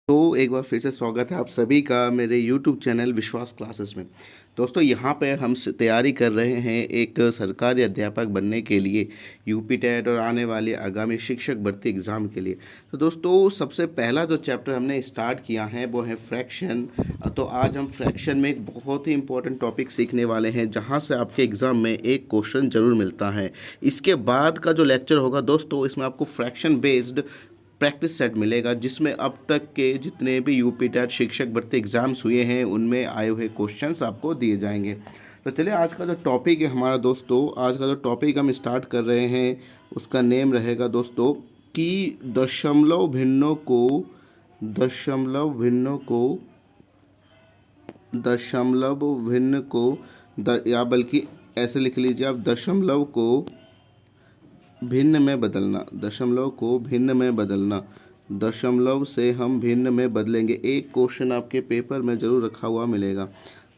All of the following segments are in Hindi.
तो एक बार फिर से स्वागत है आप सभी का मेरे YouTube चैनल विश्वास क्लासेस में। दोस्तों यहाँ पे हम तैयारी कर रहे हैं एक सरकारी अध्यापक बनने के लिए यूपी टेट और आने वाले आगामी शिक्षक भर्ती एग्ज़ाम के लिए। तो दोस्तों सबसे पहला जो चैप्टर हमने स्टार्ट किया है वो है फ्रैक्शन। तो आज हम फ्रैक्शन में एक बहुत ही इंपॉर्टेंट टॉपिक सीखने वाले हैं जहाँ से आपके एग्ज़ाम में एक क्वेश्चन ज़रूर मिलता है। इसके बाद का जो लेक्चर होगा दोस्तों इसमें आपको फ्रैक्शन बेस्ड प्रैक्टिस सेट मिलेगा जिसमें अब तक के जितने भी यूपी टेट शिक्षक भर्ती एग्ज़ाम्स हुए हैं उनमें आए हुए क्वेश्चंस आपको दिए जाएंगे। तो चलिए आज का जो टॉपिक है हमारा दोस्तों, आज का जो टॉपिक हम स्टार्ट कर रहे हैं उसका नेम रहेगा दोस्तों कि दशमलव भिन्नों को या बल्कि ऐसे लिख लीजिए आप, दशमलव को भिन्न में बदलना। दशमलव को भिन्न में बदलना, दशमलव से हम भिन्न में बदलेंगे। एक क्वेश्चन आपके पेपर में ज़रूर रखा हुआ मिलेगा।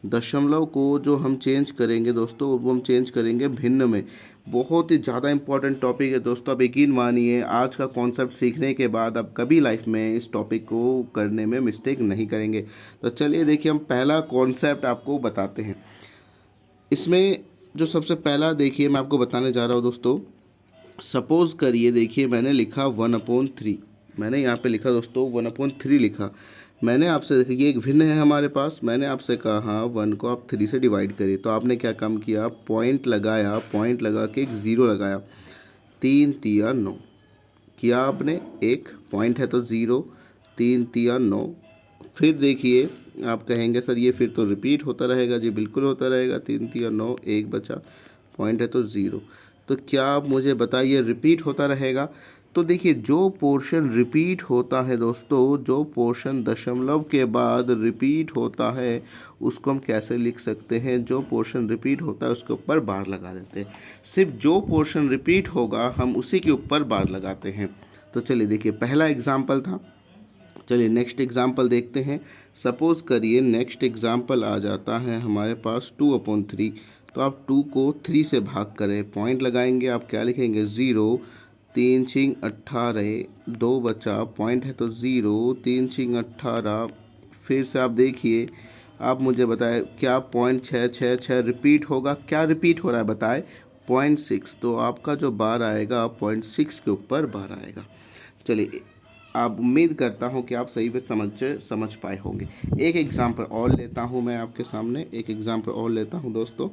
दशमलव को जो हम चेंज करेंगे दोस्तों वो हम चेंज करेंगे भिन्न में। बहुत ही ज़्यादा इंपॉर्टेंट टॉपिक है दोस्तों। आप यकीन मानिए आज का कॉन्सेप्ट सीखने के बाद आप कभी लाइफ में इस टॉपिक को करने में मिस्टेक नहीं करेंगे। तो चलिए देखिए हम पहला कॉन्सेप्ट आपको बताते हैं। इसमें जो सबसे पहला देखिए मैं आपको बताने जा रहा हूँ दोस्तों। सपोज़ करिए, देखिए मैंने लिखा 1/3। मैंने यहाँ पे लिखा दोस्तों 1/3 लिखा। मैंने आपसे देखिए ये एक भिन्न है हमारे पास। मैंने आपसे कहा हाँ 1 को आप 3 से डिवाइड करिए। तो आपने क्या काम किया, पॉइंट लगाया, पॉइंट लगा के एक ज़ीरो लगाया। 3 तिया 9 किया आपने, एक पॉइंट है तो ज़ीरो, 3 तिया 9। फिर देखिए आप कहेंगे सर ये फिर तो रिपीट होता रहेगा। जी बिल्कुल होता रहेगा। 3 तिया 9, एक बचा, पॉइंट है तो ज़ीरो। तो क्या आप मुझे बताइए रिपीट होता रहेगा? तो देखिए जो पोर्शन रिपीट होता है दोस्तों, जो पोर्शन दशमलव के बाद रिपीट होता है उसको हम कैसे लिख सकते हैं? जो पोर्शन रिपीट होता है उसके ऊपर बार लगा देते हैं। सिर्फ जो पोर्शन रिपीट होगा हम उसी के ऊपर बार लगाते हैं। तो चलिए देखिए पहला एग्जाम्पल था। चलिए नेक्स्ट एग्जाम्पल देखते हैं। सपोज़ करिए नेक्स्ट एग्जाम्पल आ जाता है हमारे पास 2/3। तो आप 2 को 3 से भाग करें, पॉइंट लगाएंगे, आप क्या लिखेंगे 0, 3 छिंग 18, 2 बचा, पॉइंट है तो 0, 3 छिंग 18। फिर से आप देखिए, आप मुझे बताएं क्या पॉइंट 6 रिपीट होगा? क्या रिपीट हो रहा है बताएं? 0.6। तो आपका जो बार आएगा 0.6 के ऊपर बार आएगा। चलिए आप उम्मीद करता हूँ कि आप सही पे समझ पाए होंगे। एक एग्जाम्पल और लेता हूँ मैं आपके सामने, एक एग्जाम्पल और लेता हूँ दोस्तों।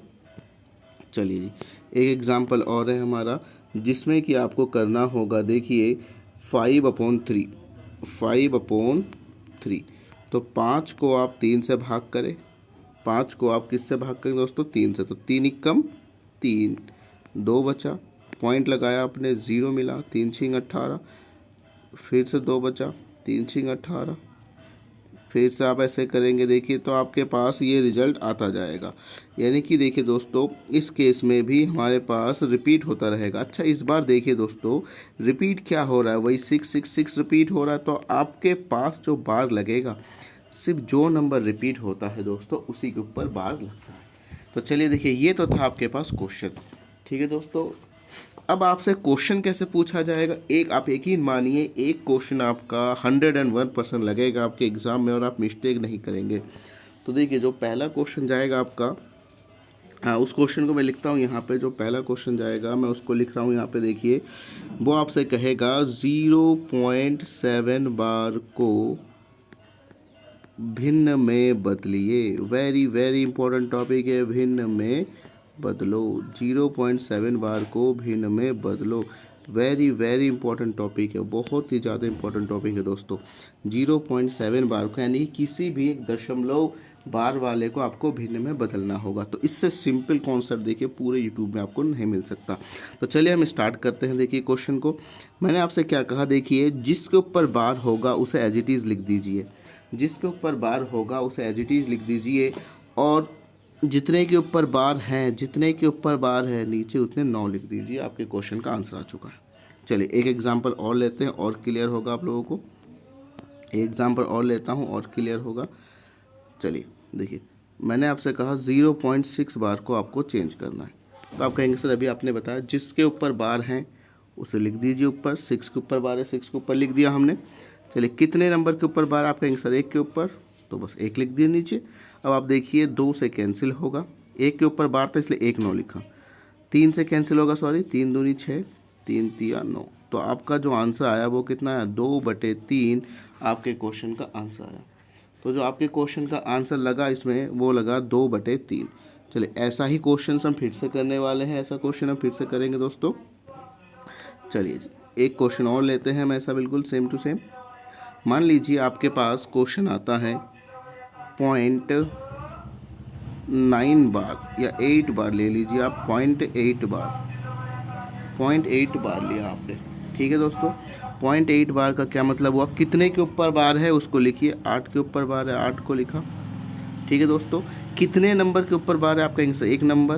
चलिए जी एक एग्जाम्पल और है हमारा जिसमें कि आपको करना होगा, देखिए 5/3। तो 5 को आप 3 से भाग करें। 5 को आप किससे भाग करें दोस्तों? 3 से। तो 3 एकम 3, 2 बचा, पॉइंट लगाया आपने, 0 मिला, 3 छिंग 18। फिर से 2 बचा, 3 छिंग 18। फिर से आप ऐसे करेंगे देखिए तो आपके पास ये रिजल्ट आता जाएगा। यानी कि देखिए दोस्तों इस केस में भी हमारे पास रिपीट होता रहेगा। अच्छा इस बार देखिए दोस्तों रिपीट क्या हो रहा है, वही 666 रिपीट हो रहा है। तो आपके पास जो बार लगेगा सिर्फ जो नंबर रिपीट होता है दोस्तों उसी के ऊपर बार लगता है। तो चलिए देखिए ये तो था आपके पास क्वेश्चन। ठीक है दोस्तों, अब आपसे क्वेश्चन कैसे पूछा जाएगा? एक आप यकीन मानिए एक क्वेश्चन आपका 101% लगेगा आपके एग्ज़ाम में और आप मिस्टेक नहीं करेंगे। तो देखिए जो पहला क्वेश्चन जाएगा आपका, हाँ उस क्वेश्चन को मैं लिखता हूँ यहाँ पे। जो पहला क्वेश्चन जाएगा मैं उसको लिख रहा हूँ यहाँ पे। देखिए वो आपसे कहेगा 0.7 बार को भिन्न में बदलिए। वेरी वेरी इंपॉर्टेंट टॉपिक है, भिन्न में बदलो। 0.7 बार को भिन्न में बदलो। वेरी वेरी इंपॉर्टेंट टॉपिक है, बहुत ही ज़्यादा इंपॉर्टेंट टॉपिक है दोस्तों। 0.7 बार को यानी किसी भी एक दशमलव बार वाले को आपको भिन्न में बदलना होगा। तो इससे सिंपल कॉन्सेप्ट देखिए पूरे यूट्यूब में आपको नहीं मिल सकता। तो चलिए हम स्टार्ट करते हैं। देखिए क्वेश्चन को मैंने आपसे क्या कहा, देखिए जिसके ऊपर बार होगा उसे एज इट इज़ लिख दीजिए। जिसके ऊपर बार होगा उसे एज इट इज़ लिख दीजिए और जितने के ऊपर बार हैं, जितने के ऊपर बार है नीचे उतने 9 लिख दीजिए। आपके क्वेश्चन का आंसर आ चुका है। चलिए एक एग्जांपल और लेते हैं और क्लियर होगा आप लोगों को। एक एग्जांपल और लेता हूं और क्लियर होगा। चलिए देखिए मैंने आपसे कहा 0.6 बार को आपको चेंज करना है। तो आप कहेंगे सर अभी आपने बताया जिसके ऊपर बार हैं उसे लिख दीजिए ऊपर। 6 के ऊपर बार है, 6 के ऊपर लिख दिया हमने। चलिए कितने नंबर के ऊपर बार, आप कहेंगे सर 1 के ऊपर, तो बस 1 लिख दिए नीचे। अब आप देखिए 2 से कैंसिल होगा, 1 के ऊपर बार था इसलिए 1 9 लिखा, 3 से कैंसिल होगा, सॉरी 3 दूनी 6, 3 तिया 9। तो आपका जो आंसर आया वो कितना है, 2/3 आपके क्वेश्चन का आंसर आया। तो जो आपके क्वेश्चन का आंसर लगा इसमें वो लगा 2/3। चलिए ऐसा ही क्वेश्चन हम फिर से करने वाले हैं, ऐसा क्वेश्चन हम फिर से करेंगे दोस्तों। चलिए जी एक क्वेश्चन और लेते हैं हम ऐसा बिल्कुल सेम टू सेम। मान लीजिए आपके पास क्वेश्चन आता है 0.9 बार या 8 बार ले लीजिए आप, 0.8 बार लिया आपने, ठीक है दोस्तों। 0.8 बार का क्या मतलब हुआ, कितने के ऊपर बार है उसको लिखिए, 8 के ऊपर बार है 8 को लिखा, ठीक है दोस्तों। कितने नंबर के ऊपर बार है, आप कहेंगे सर 1 नंबर,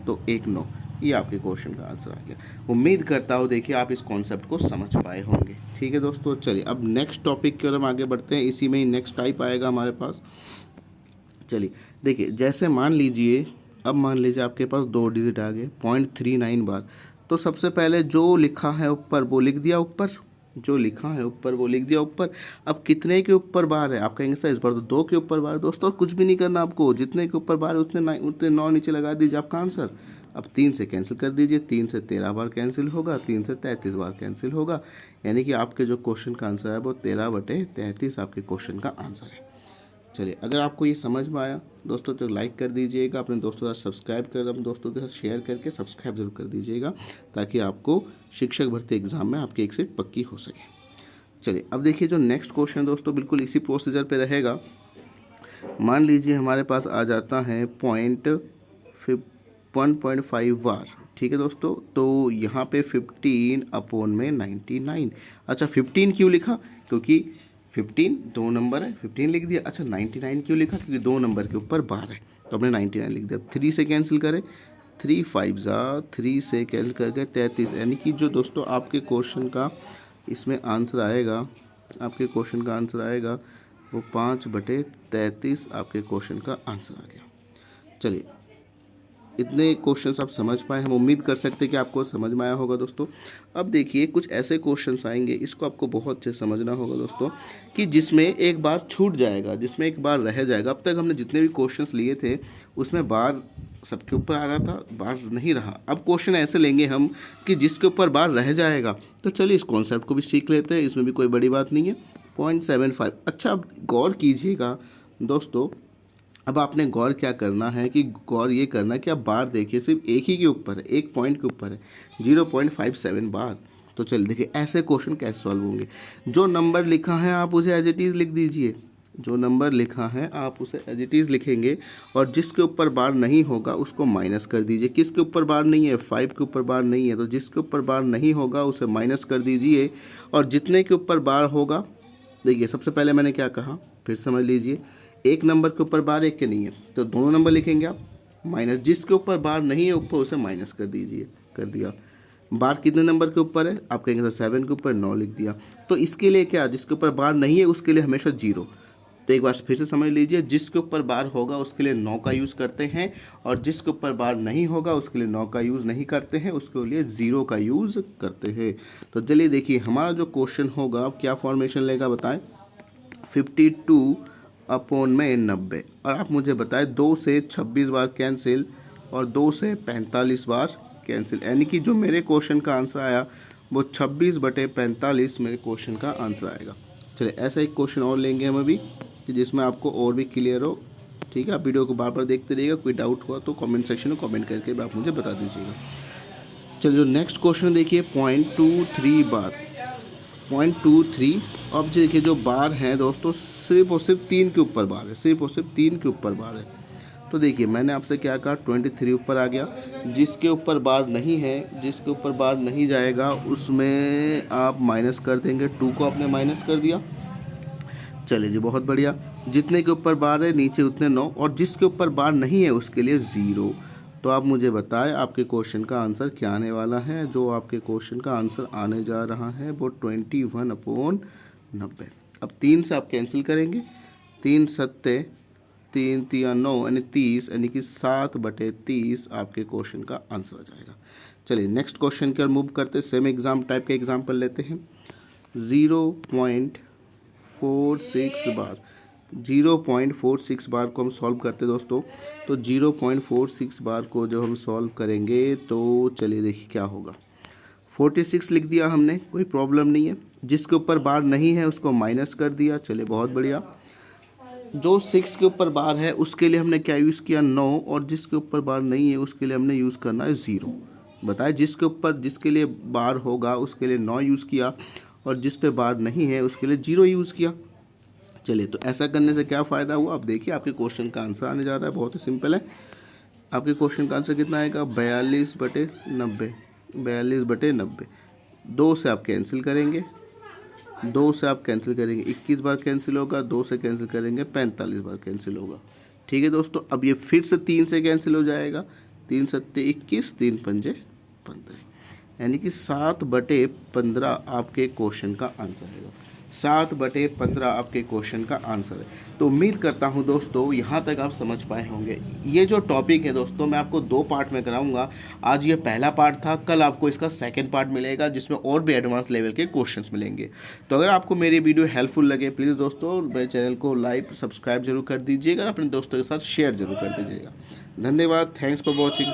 तो 1 9, ये आपके क्वेश्चन का आंसर आ गया। उम्मीद करता हूँ देखिए आप इस कॉन्सेप्ट को समझ पाए होंगे, ठीक है दोस्तों। चलिए अब नेक्स्ट टॉपिक की ओर हम आगे बढ़ते हैं, इसी में ही नेक्स्ट टाइप आएगा हमारे पास। चलिए देखिए जैसे मान लीजिए, अब मान लीजिए आपके पास 2 डिजिट आ गए 0.39 बार, तो सबसे पहले जो लिखा है ऊपर वो लिख दिया ऊपर, जो लिखा है ऊपर वो लिख दिया ऊपर। अब कितने के ऊपर बार है, आप कहेंगे सर इस बार तो 2 के ऊपर बार। दोस्तों कुछ भी नहीं करना आपको, जितने के ऊपर बार है उतने 9 नीचे लगा दीजिए आपका आंसर। अब 3 से कैंसिल कर दीजिए, 3 से 13 बार कैंसिल होगा, 3 से 33 बार कैंसिल होगा, यानी कि आपके जो क्वेश्चन का आंसर है वो 13/33 आपके क्वेश्चन का आंसर है। चलिए अगर आपको ये समझ में आया दोस्तों तो लाइक कर दीजिएगा, अपने दोस्तों के साथ सब्सक्राइब कर, अपने दोस्तों के साथ शेयर करके सब्सक्राइब जरूर कर दीजिएगा, ताकि आपको शिक्षक भर्ती एग्जाम में आपकी एक सीट पक्की हो सके। चलिए अब देखिए जो नेक्स्ट क्वेश्चन है दोस्तों बिल्कुल इसी प्रोसीजर पे रहेगा। मान लीजिए हमारे पास आ जाता है 1.5 बार, ठीक है दोस्तों। तो यहाँ पे 15/99, अच्छा 15 क्यों लिखा, क्योंकि 15 2 नंबर है, 15 लिख दिया। अच्छा 99 क्यों लिखा, क्योंकि 2 नंबर के ऊपर बार है, तो हमने 99 लिख दिया। 3 से कैंसिल करें, 3 5 3 से कैंसिल करके 33, यानी कि जो दोस्तों आपके क्वेश्चन का इसमें आंसर आएगा, आपके क्वेश्चन का आंसर आएगा वो 5/33 आपके क्वेश्चन का आंसर आ गया। चलिए इतने क्वेश्चंस आप समझ पाए, हम उम्मीद कर सकते हैं कि आपको समझ में आया होगा दोस्तों। अब देखिए कुछ ऐसे क्वेश्चंस आएंगे, इसको आपको बहुत अच्छे से समझना होगा दोस्तों, कि जिसमें एक बार छूट जाएगा, जिसमें एक बार रह जाएगा। अब तक हमने जितने भी क्वेश्चंस लिए थे उसमें बार सबके ऊपर आ रहा था, बार नहीं रहा। अब क्वेश्चन ऐसे लेंगे हम कि जिसके ऊपर बार रह जाएगा। तो चलिए इस कॉन्सेप्ट को भी सीख लेते हैं, इसमें भी कोई बड़ी बात नहीं है। 0.75, अच्छा अब गौर कीजिएगा दोस्तों, अब आपने गौर क्या करना है कि गौर ये करना है कि आप बार देखिए सिर्फ एक ही के ऊपर है, एक पॉइंट के ऊपर है, 0.57 बार। तो चलिए देखिए ऐसे क्वेश्चन कैसे सॉल्व होंगे। जो नंबर लिखा है आप उसे एज इट इज़ लिख दीजिए, जो नंबर लिखा है आप उसे एज इट इज़ लिखेंगे, और जिसके ऊपर बार नहीं होगा उसको माइनस कर दीजिए। किसके ऊपर बार नहीं है, 5 के ऊपर बार नहीं है, तो जिसके ऊपर बार नहीं होगा उसे माइनस कर दीजिए, और जितने के ऊपर बार होगा, देखिए सबसे पहले मैंने क्या कहा फिर समझ लीजिए, एक नंबर के ऊपर बार एक के नहीं है तो दोनों नंबर लिखेंगे आप, माइनस जिसके ऊपर बार नहीं है ऊपर उसे माइनस कर दीजिए, कर दिया। बार कितने नंबर के ऊपर है, आप कहेंगे सर 7 के ऊपर, 9 लिख दिया। तो इसके लिए क्या, जिसके ऊपर बार नहीं है उसके लिए हमेशा 0। तो एक बार फिर से समझ लीजिए, जिसके ऊपर बार होगा उसके लिए 9 का यूज़ करते हैं, और जिसके ऊपर बार नहीं होगा उसके लिए 9 का यूज़ नहीं करते हैं, उसके लिए 0 का यूज़ करते हैं। तो चलिए देखिए हमारा जो क्वेश्चन होगा क्या फॉर्मेशन लेगा बताएं, 52/90, और आप मुझे बताएं 2 से 26 बार कैंसिल और 2 से 45 बार कैंसिल, यानी कि जो मेरे क्वेश्चन का आंसर आया वो 26/45 मेरे क्वेश्चन का आंसर आएगा। चलिए ऐसा एक क्वेश्चन और लेंगे हम अभी, कि जिसमें आपको और भी क्लियर हो, ठीक है। आप वीडियो को बार बार देखते रहिएगा, कोई डाउट हुआ तो कमेंट सेक्शन में कमेंट करके भी आप मुझे बता दीजिएगा। चलिए जो नेक्स्ट क्वेश्चन देखिए 0.23 बार, 0.23। अब देखिए जो बार हैं दोस्तों सिर्फ और सिर्फ 3 के ऊपर बार है, सिर्फ और सिर्फ 3 के ऊपर बार है। तो देखिए मैंने आपसे क्या कहा, 23 ऊपर आ गया, जिसके ऊपर बार नहीं है, जिसके ऊपर बार नहीं जाएगा उसमें आप माइनस कर देंगे, 2 को आपने माइनस कर दिया। चलिए जी बहुत बढ़िया, जितने के ऊपर बार है नीचे उतने 9, और जिसके ऊपर बार नहीं है उसके लिए 0। तो आप मुझे बताएं आपके क्वेश्चन का आंसर क्या आने वाला है। जो आपके क्वेश्चन का आंसर आने जा रहा है वो 21/90। अब 3 से आप कैंसिल करेंगे, 3 सत्ते 3 तिया 9 यानी 30, यानी कि 7/30 आपके क्वेश्चन का आंसर आ जाएगा। चलिए नेक्स्ट क्वेश्चन की ओर मूव करते, सेम एग्जाम टाइप के एग्जाम्पल लेते हैं। 0.5 0.46 बार, 0.46 बार को हम सॉल्व करते हैं दोस्तों। तो 0.46 बार को जब हम सॉल्व करेंगे तो चलिए देखिए क्या होगा। 46 लिख दिया हमने, कोई प्रॉब्लम नहीं है। जिसके ऊपर बार नहीं है उसको माइनस कर दिया, चलिए बहुत बढ़िया। जो 6 के ऊपर बार है उसके लिए हमने क्या यूज़ किया 9, और जिसके ऊपर बार नहीं है उसके लिए हमने यूज़ करना है 0। बताए जिसके लिए बार होगा उसके लिए 9 यूज़ किया, और जिस पे बार नहीं है उसके लिए 0 यूज़ किया। चलिए तो ऐसा करने से क्या फ़ायदा हुआ, आप देखिए आपके क्वेश्चन का आंसर आने जा रहा है। बहुत ही सिंपल है। आपके क्वेश्चन का आंसर कितना आएगा 42/90, 42/90। 2 से आप कैंसिल करेंगे, 2 से आप कैंसिल करेंगे 21 बार कैंसिल होगा, 2 से कैंसिल करेंगे 45 बार कैंसिल होगा। ठीक है दोस्तों, अब ये फिर से 3 से कैंसिल हो जाएगा, 3 सत्ते 21, 3 पंजे 15, यानी कि 7/15 आपके क्वेश्चन का आंसर है। 7/15 आपके क्वेश्चन का आंसर है। तो उम्मीद करता हूं दोस्तों यहाँ तक आप समझ पाए होंगे। ये जो टॉपिक है दोस्तों मैं आपको 2 पार्ट में कराऊंगा। आज ये पहला पार्ट था, कल आपको इसका सेकंड पार्ट मिलेगा जिसमें और भी एडवांस लेवल के क्वेश्चंस मिलेंगे। तो अगर आपको मेरी वीडियो हेल्पफुल लगे प्लीज़ दोस्तों मेरे चैनल को लाइक सब्सक्राइब जरूर कर दीजिएगा, अपने दोस्तों के साथ शेयर जरूर कर दीजिएगा। धन्यवाद, थैंक्स फॉर वॉचिंग।